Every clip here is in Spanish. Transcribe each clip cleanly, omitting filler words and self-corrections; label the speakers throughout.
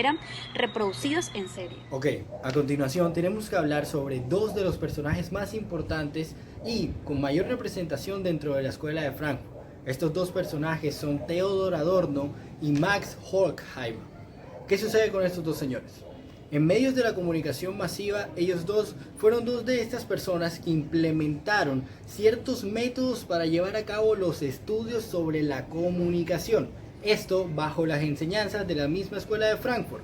Speaker 1: eran reproducidos en serie.
Speaker 2: Ok, a continuación tenemos que hablar sobre dos de los personajes más importantes y con mayor representación dentro de la escuela de Frankfurt. Estos dos personajes son Theodor Adorno y Max Horkheimer. ¿Qué sucede con estos dos señores? En medios de la comunicación masiva, ellos dos fueron dos de estas personas que implementaron ciertos métodos para llevar a cabo los estudios sobre la comunicación. Esto bajo las enseñanzas de la misma escuela de Frankfurt.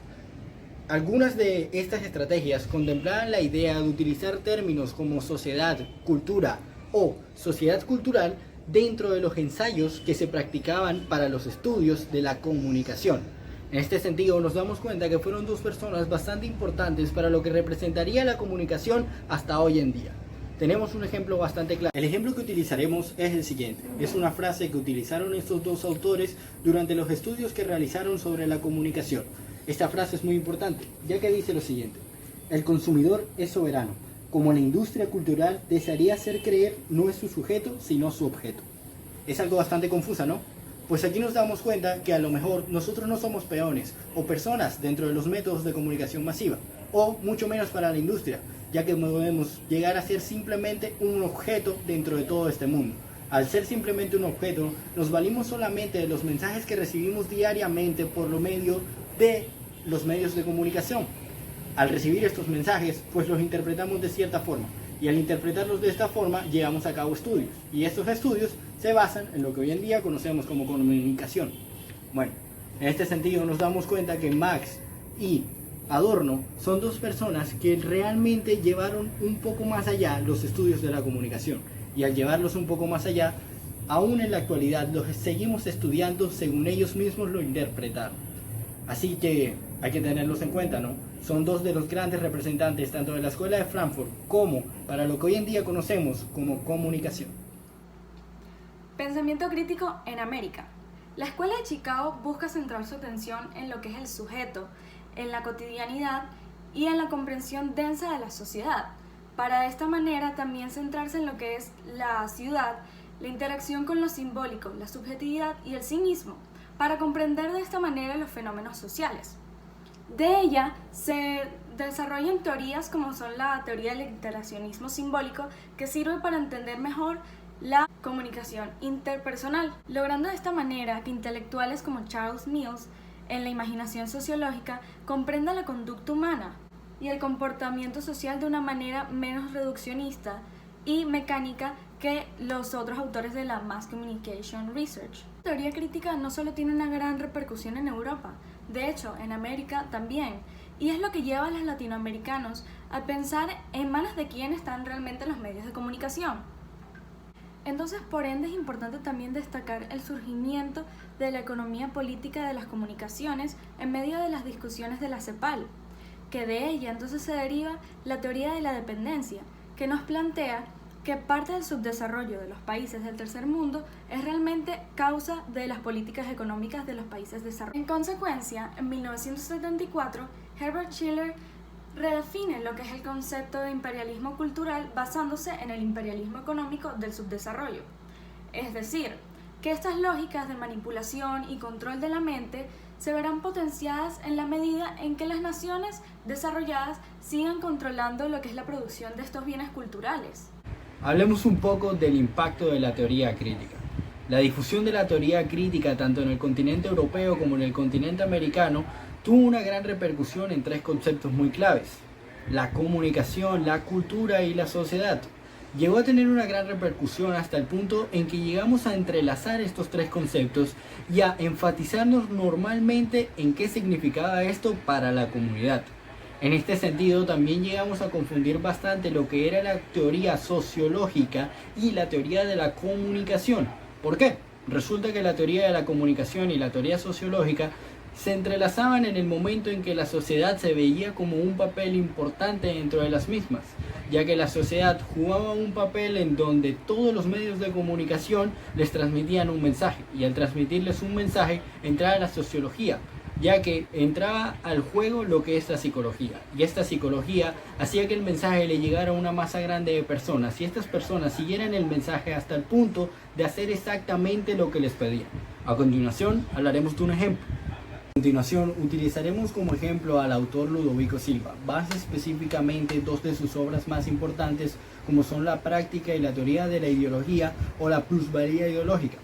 Speaker 2: Algunas de estas estrategias contemplaban la idea de utilizar términos como sociedad, cultura o sociedad cultural dentro de los ensayos que se practicaban para los estudios de la comunicación. En este sentido, nos damos cuenta que fueron dos personas bastante importantes para lo que representaría la comunicación hasta hoy en día. Tenemos un ejemplo bastante claro. El ejemplo que utilizaremos es el siguiente. Es una frase que utilizaron estos dos autores durante los estudios que realizaron sobre la comunicación. Esta frase es muy importante, ya que dice lo siguiente: el consumidor es soberano, como la industria cultural desearía hacer creer no es su sujeto, sino su objeto. Es algo bastante confusa, ¿no? Pues aquí nos damos cuenta que a lo mejor nosotros no somos peones o personas dentro de los métodos de comunicación masiva, o mucho menos para la industria, ya que podemos llegar a ser simplemente un objeto dentro de todo este mundo. Al ser simplemente un objeto, nos valimos solamente de los mensajes que recibimos diariamente por lo medio de los medios de comunicación. Al recibir estos mensajes, pues los interpretamos de cierta forma, y al interpretarlos de esta forma, llevamos a cabo estudios, y estos estudios se basan en lo que hoy en día conocemos como comunicación. Bueno, en este sentido nos damos cuenta que Max y Adorno son dos personas que realmente llevaron un poco más allá los estudios de la comunicación, y al llevarlos un poco más allá, aún en la actualidad los seguimos estudiando según ellos mismos lo interpretaron. Así que hay que tenerlos en cuenta, ¿no? Son dos de los grandes representantes tanto de la escuela de Frankfurt como para lo que hoy en día conocemos como comunicación.
Speaker 3: Pensamiento crítico en América. La escuela de Chicago busca centrar su atención en lo que es el sujeto, en la cotidianidad y en la comprensión densa de la sociedad. Para de esta manera también centrarse en lo que es la ciudad, la interacción con lo simbólico, la subjetividad y el sí mismo, para comprender de esta manera los fenómenos sociales. De ella se desarrollan teorías como son la teoría del interaccionismo simbólico, que sirve para entender mejor la comunicación interpersonal, logrando de esta manera que intelectuales como Charles Mills, en la imaginación sociológica, comprendan la conducta humana y el comportamiento social de una manera menos reduccionista y mecánica que los otros autores de la Mass Communication Research. La teoría crítica no solo tiene una gran repercusión en Europa, de hecho en América también, y es lo que lleva a los latinoamericanos a pensar en manos de quién están realmente los medios de comunicación. Entonces, por ende, es importante también destacar el surgimiento de la economía política de las comunicaciones en medio de las discusiones de la CEPAL, que de ella entonces se deriva la teoría de la dependencia, que nos plantea que parte del subdesarrollo de los países del tercer mundo es realmente causa de las políticas económicas de los países desarrollados. En consecuencia, en 1974, Herbert Schiller redefine lo que es el concepto de imperialismo cultural basándose en el imperialismo económico del subdesarrollo. Es decir, que estas lógicas de manipulación y control de la mente se verán potenciadas en la medida en que las naciones desarrolladas sigan controlando lo que es la producción de estos bienes culturales.
Speaker 2: Hablemos un poco del impacto de la teoría crítica. La difusión de la teoría crítica tanto en el continente europeo como en el continente americano tuvo una gran repercusión en tres conceptos muy claves: la comunicación, la cultura y la sociedad. Llegó a tener una gran repercusión hasta el punto en que llegamos a entrelazar estos tres conceptos y a enfatizarnos normalmente en qué significaba esto para la comunidad. En este sentido, también llegamos a confundir bastante lo que era la teoría sociológica y la teoría de la comunicación. ¿Por qué? Resulta que la teoría de la comunicación y la teoría sociológica se entrelazaban en el momento en que la sociedad se veía como un papel importante dentro de las mismas, ya que la sociedad jugaba un papel en donde todos los medios de comunicación les transmitían un mensaje, y al transmitirles un mensaje entraba la sociología, ya que entraba al juego lo que es la psicología, y esta psicología hacía que el mensaje le llegara a una masa grande de personas, y estas personas siguieran el mensaje hasta el punto de hacer exactamente lo que les pedían. A continuación hablaremos de un ejemplo. A continuación, utilizaremos como ejemplo al autor Ludovico Silva, más específicamente dos de sus obras más importantes, como son La práctica y la teoría de la ideología o La plusvalía ideológica.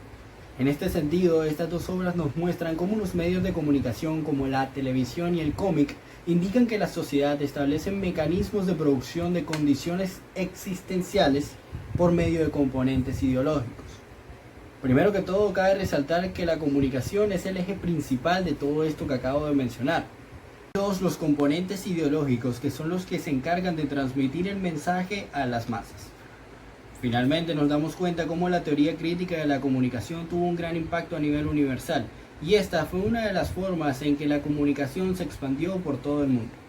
Speaker 2: En este sentido, estas dos obras nos muestran cómo los medios de comunicación como la televisión y el cómic indican que la sociedad establece mecanismos de producción de condiciones existenciales por medio de componentes ideológicos. Primero que todo, cabe resaltar que la comunicación es el eje principal de todo esto que acabo de mencionar. Todos los componentes ideológicos que son los que se encargan de transmitir el mensaje a las masas. Finalmente nos damos cuenta cómo la teoría crítica de la comunicación tuvo un gran impacto a nivel universal, y esta fue una de las formas en que la comunicación se expandió por todo el mundo.